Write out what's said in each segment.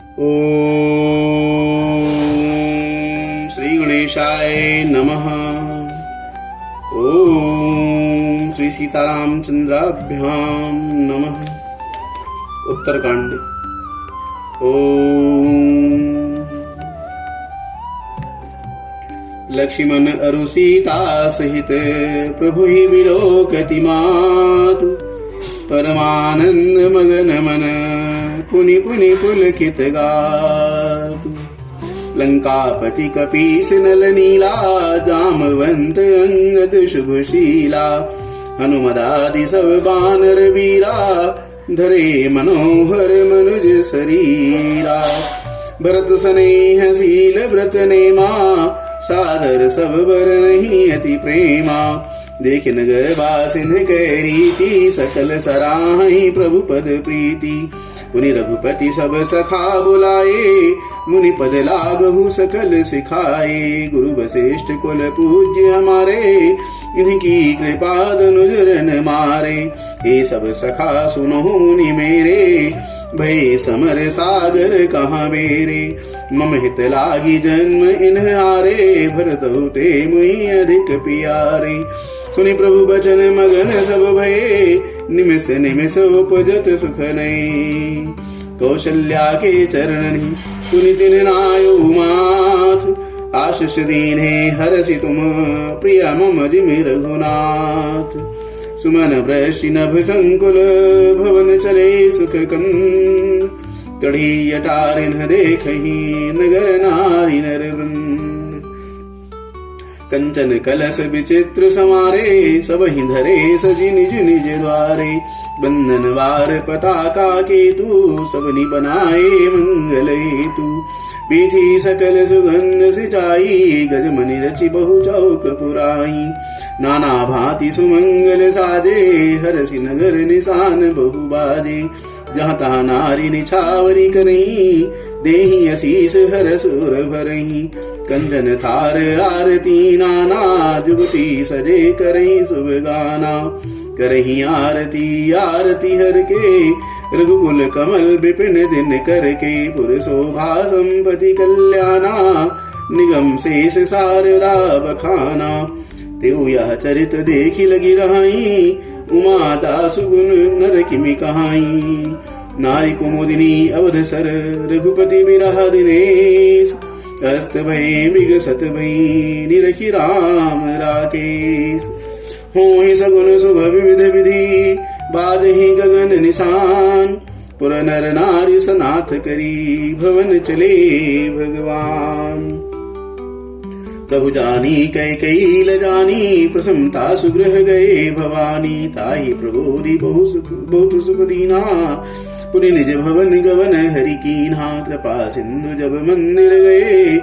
ओम श्री गणेशाय नमः। ओम श्री सीतारामचंद्राभ्याम नमः। उत्तरकांड। ओम लक्ष्मण अरु सीता सहित प्रभु ही विलोकति मातु, परमानंद मगन मन पुनि पुनि पुलकित गातु। लंकापति कपीस नल नीला, जामवंत अंगद शुभशीला, हनुमदादि सब बानर वीरा, धरे मनोहर मनुज शरीरा। भरत स्नेह शील व्रत नेमा, सादर सब बर नहीं अति प्रेमा। देख नगर बासिन कह रीति, सकल सराहि प्रभु पद प्रीति। पुनि रघुपति सब सखा बुलाए, मुनि पद लागहु सकल सिखाए। गुरु वशिष्ठ कुल पूज्य हमारे, इनकी कृपा धनुजरन मारे। ये सब सखा सुनो मुनि मेरे, भय समर सागर कहाँ बेरे। मम हित लागी जन्म इन हारे, भरत होते मुहि अधिक प्यारे। सुनि प्रभु बचन मगन सब भये, निमिष निमिष उपजत सुख नये। कौशल्या के चरणनि पुनि तिन नायो माथ, आशीष दीन्हे हरसि तुम प्रिय मम जिमि रघुनाथ। सुमन वृषि नभ संकुल, भवन चले सुख कंद। चढ़ी अटारिन देखहि, नगर नारी नर वृंद। कंचन कलश विचित्र समारे, सबहि धरे सजि निज निज द्वारे। बंधन वार पताका केतु, सबनि बनाए मंगल हेतु। विधि सकल सुगंध सिचाई, गजमनि रचि बहु चौक पुराई। नाना भांति सुमंगल साजे, हरसि नगर निशान बहु बाजे। जहाँ तहाँ नारी निछावरी करही, देहि आशीष हरस उर भरही। कंचन थार आरती नाना, जुगती सजे करही शुभ गाना। करही आरती आरती हर के, रघुकुल कमल विपिन दिन करके। पुर शोभा संपत्ति कल्याणा, निगम शेष शारदा बखाना। तेउ यह चरित देखी लगी रहाई, उमा दासु गुण नर किमि कहाई। नारी कुमुदिनी अवधसर, रघुपति बिरह दिनेश। अस्त भई विगसत भई, निरखि राम राकेश। होहि सगुन शुभ विविध विधि, बाजहि गगन निशान। पुर नर नारी सनाथ करी, भवन चले भगवान। प्रभु जानी कैकेयी ल जानी, प्रसन्नता सुगृह गए भवानी। ताहि प्रभुरि बहुत सुख दीना, पुनि निज भवन गवन हरि कीन्हा। कृपा सिंधु जब मंदिर गए,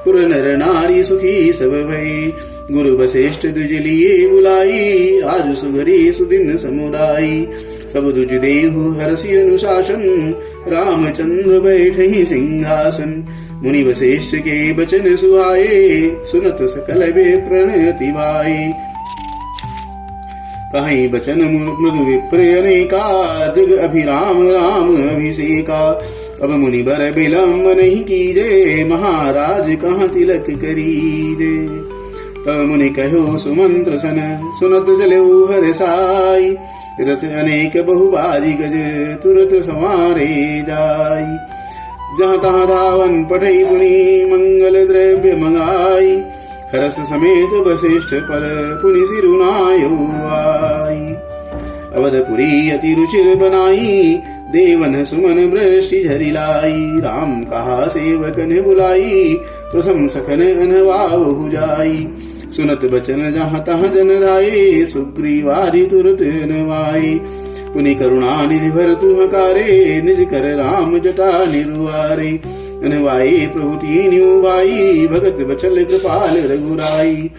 पुर नर नारी सुखी सब भये। गुरु वशिष्ठ दुज लिए बुलाई, आज सुघरी सुदिन समुदाई। सब दुज देहु हरसि अनुशासन, रामचंद्र बैठहि सिंहासन। मुनि वशिष्ठ के बचन सुहाए, सुनत सकल वे प्रणति भाई। कहीं बचन मृदु विप्र अनेका, जग अभिराम राम अभिषेका। अब मुनि बर विलंब नहीं कीजे, महाराज कहाँ तिलक करीजे। तब मुनि कहो सुमंत्र सन, सुनत चले हर साई। रथ अनेक बहुबाजी गज, तुरत संवारे जाई। जहाँ तहाँ धावन पठई पुनि, मंगल द्रव्य मंगाई। हरस समेत वशिष्ठ पर, पुनि सिरुनायो आई। अवधपुरी अति रुचिर बनाई, देवन सुमन वृष्टि झरि लाई। राम कहा सेवकन बुलाई, प्रथम सखन अनवाहु जाई। सुनत बचन जहाँ तहाँ जन धाये, सुग्रीवादि तुरत नवाई। पुनि करुणा निधि भर तु हकारे, निज कर राम जटा निरुआरे। अनवाई प्रभु तीन उबाई, भगत बचल कृपाल रघुराई।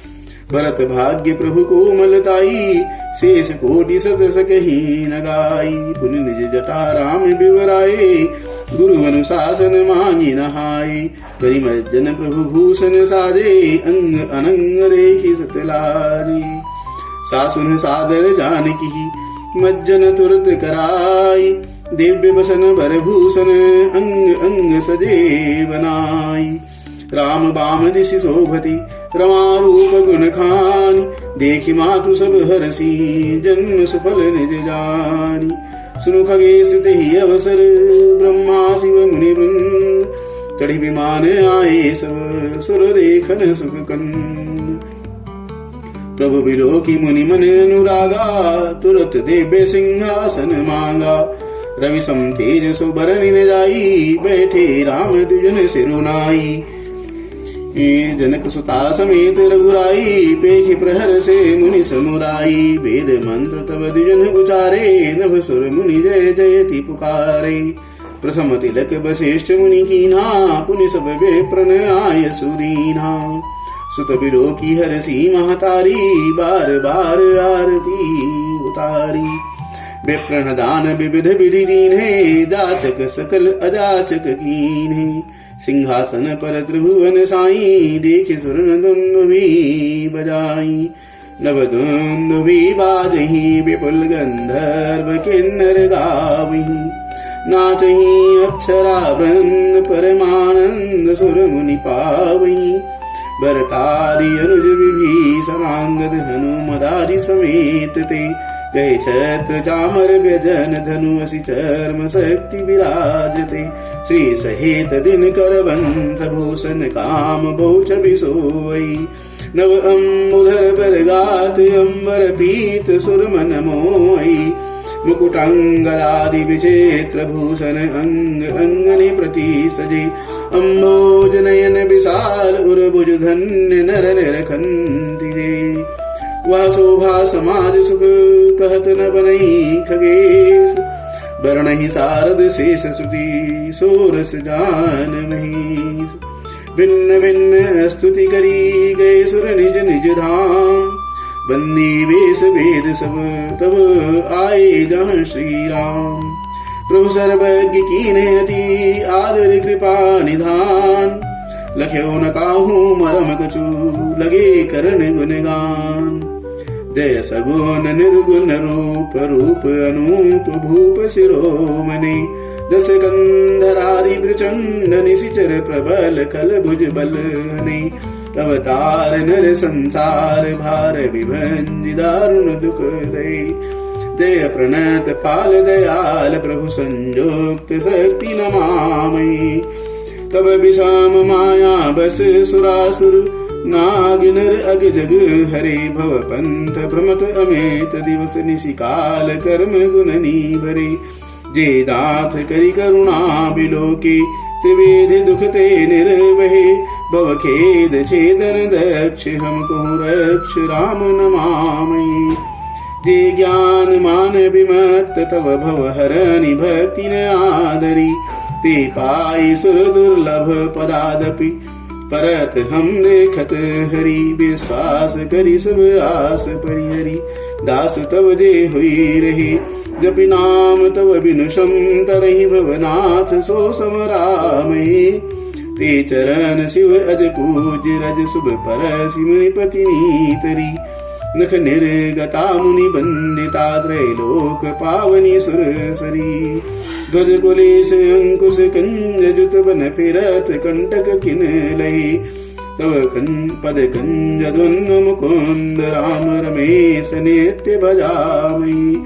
भरत भाग्य प्रभु कोमलताई, शेष कोटि सत सकहि न गाई। पुनि निज जटा राम बिवराए, गुरु अनुशासन मांगी नहाय। करि मज्जन प्रभु भूषण साजे, अंग अनंग देखि सतलारी। सासुन सादर जानकी, मज्जन तुरत कराई। दिव्य बसन भरभूषण अंग अंग सजे बनाई। राम बाम दिशि शोभति रमा रूप गुण खानी, देखि मातु सब हरसी जन्म सफल निज जानी। सुनु खगेश तेहि अवसर ब्रह्मा शिव मुनि वृंद, चढ़ी विमान आए सब सुर देखन सुख कंद। प्रभु बिलोकी मुनि मन अनुरागा, तुरत दिव्य सिंहासन मांगा। रवि सम तेज सुबरनि न जाई, बैठे राम दुजन सिरुनाई। जनक सुता समेत रघुराई, पेखि प्रहर से मुनि समुराई। वेद मंत्र तब द्विजन उचारे, नभ सुर मुनि जय जयति पुकारे। प्रथम तिलक वशिष्ठ मुनि कीन्हा, पुनि सब विप्रन आय सुदीन्हा। सुत बिलोकी हरसी महतारी, बार बार आरती उतारी। विप्रन दान विविध विधि दीन्हे, जाचक सकल अजाचक कीन्हे। सिंहासन पर त्रिभुवन साई, देख स्वर्ण दुंदुभि बजाई। नव दुंदुभि बाजहि, विपुल गंधर्व किन्नर गावहि। नाचहि अप्सरा वृंद, परमानंद सुर मुनि पावहि। भरतादि अनुज विभीषणांगद, हनुमदादि समेत ते। गए छत्र चामर व्यजन, धनु असि चर्म शक्ति विराजते। श्री सहित दिनकर वंश भूषण, काम बहु छवि सोई। नव अम्बुधर बरगात, अंबर पीत सुर मन मोई। मुकुटांगरादि विचित्र भूषण, अंग अंगनि प्रति सजे। अम्बोज नयन विशाल, उर्भुज धन्य नर निरखंति रे। वह शोभा समाज सुख, कहत न बनई खगेश। बरनहि शारद शेष सुति, सोरस जान महीश। भिन्न भिन्न स्तुति करी, गए सुर निज निज धाम। बंदी वेश भेद सब, तब आए जहाँ श्री राम। प्रभु सर्वज्ञ कीन्हे अति, आदर कृपा निधान। लख्यो न काहू मरम कछु, लगे करन गुणगान। जय सगुन निर्गुण रूप, रूप अनूप भूप शिरोमणि। जस गंधरादि प्रचंड, निशिचर प्रबल खल भुज बल हनि। अवतार नर संसार, भार विभंजि दारुण दुख दय। जय प्रणत पाल दयाल, प्रभु संजोक्त शक्ति नमामि। तब विषाम माया बस सुरासुर, नाग नर अग जग हरे। भव पंथ भ्रमत अमेत, दिवस निशिकाल कर्म गुणनी भरे। जे दाथ करि करुणा बिलोके, त्रिवेद दुख ते निर्वहे। भव खेद छेदन दक्ष, हमको रक्ष राम नमामि। जे ज्ञान मान विमत्त, तव भव हरनि भक्ति न आदरी। ते पाई सुर दुर्लभ पदादपि, परत हम देखत हरि। विश्वास करि सब आस परिहरि, दास तब जे हुई रहे। जपि नाम तब बिनुषम, तरहि भवनाथ सो समरामहि। ते चरण शिव अज पूज, रज शुभ परसि मुनिपति नीतरी। नख निर्गता मुनि बंदिता, त्रैलोक पावनी सुरसरी। ध्वज कुलेश अंकुश कंज, जुत बन फिरत कंटक किन लहे। तव पद कंज ध्वन्न मुकुंद, राम रमेश नित्य भजामि।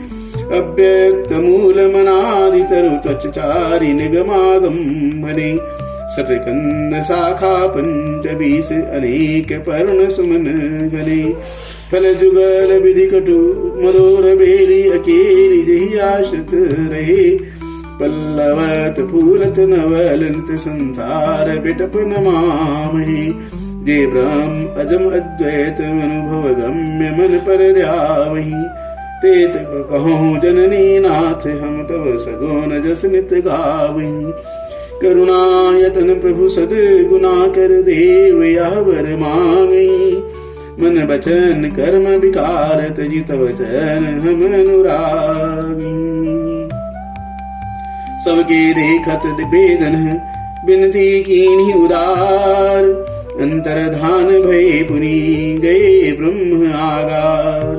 अव्यक्त मूल मनादि तरु त्वचारि, निगमागम भने। सटकंद शाखा पंचबीस, अनेक पर्ण सुमन घने। फल जुगल विधि कटु, मधुर बेली अकेली। जहि आश्रित रहे, पल्लवत फूलत नवललित। संसार बिटप नमामहि। जे ब्रह्म अजम अद्वैत, अनुभव गम्य मन पर ध्यावहि। तेत कहूँ जननी नाथ, हम तव सगुन जस नित गावहि। करुणायतन प्रभु सद गुना कर, देव यह वर मांगहि। मन बचन कर्म विकार, तजि तव चरण हम अनुरागी। सबके देखत वेदन, बिनती कीन्हि उदार। अंतर्धान भय पुनि, गए ब्रह्म आगार।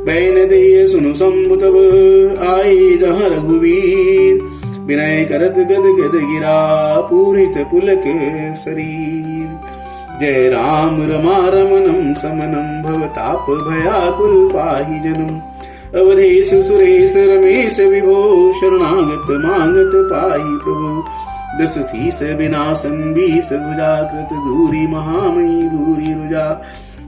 बैन दे सुनु शंभु तब आए जहाँ रघुवीर विनय करत गद गद गिरा पूरित पुलक शरीर जय राम रमा रमनम समनम भवताप भयाकुल पाहि जनम अवधेश सुरेश रमेश विभो शरणागत मांगत पाहि प्रभु दस शीस विनाशम 20 भुजा कृत दूरी महामयी भूरी रुजा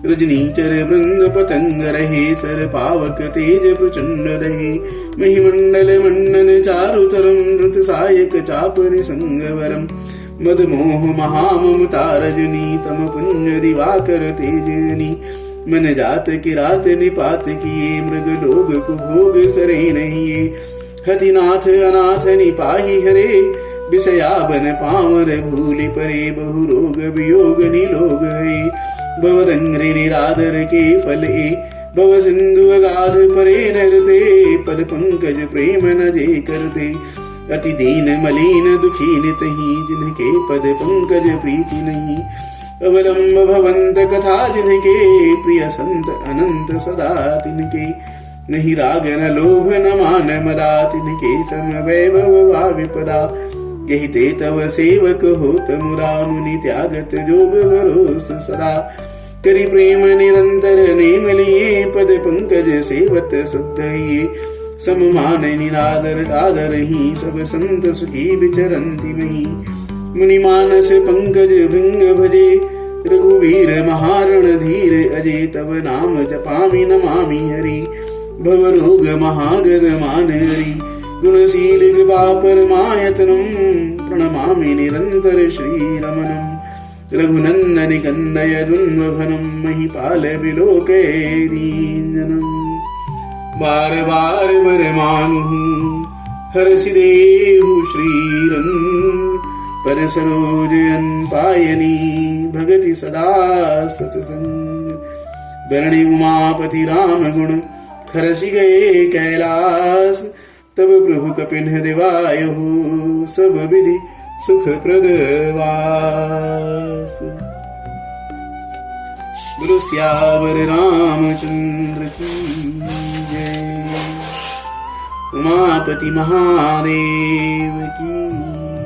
रजनीचर वृंद पतंग रहे सर पावक तेज प्रचंड रहे महिमंडल मंडन चारुतरम धृत सायक चाप निसंगवरम मद मोह महाममता रजनी तम पुंज दिवाकर तेजनी मन जात किरात निपात किए मृग लोग कुभोग सरे नहीं हतिनाथ अनाथ निपाही हरे बिसया बन पावर भूलि परे बहु रोग वियोग निलोग है भवरंग्रि निरादर के फल भव सिंधु अगाध परे नरते पद पंकज प्रेम न जे करते अति दीन मलिन दुखी नितहि जिनके पद पंकज प्रीति नहीं अवलंब भवंत कथा जिनके प्रिय संत अनंत सदा तिनके नहीं राग न लोभ न मान मदा तिनके सम वैभव वा विपदा यही ते तव सेवक होत मुरा मुनि त्यागत जोग भरोस सदा करि प्रेम निरंतर नेम लिए पद पंकज सेवत शुद्ध ये सम मान निरादर आदर ही सब संत सुखी विचरंति मही मुनि मानस पंकज भृंग भजे रघुवीर महारण धीर अजय तब नाम जपामि नमामि हरि भव रोग महागद मान हरि गुणशील कृपा परमायतनम प्रणमामि निरंतर श्री रमणम रघुनंदन कंदय दुन्वभनम महिपाल विलोके दीनजनम बार बार वर मानु हरसि देहु श्रीरंग पर सरोज पायनी भगति सदा सतसंग बरणी उमापति राम गुण हरसि गए कैलास तब प्रभु कपिन दिवाय हो सब विधि सुख प्रदवास गुरु सियावर रामचंद्र की जय उमापति महादेव की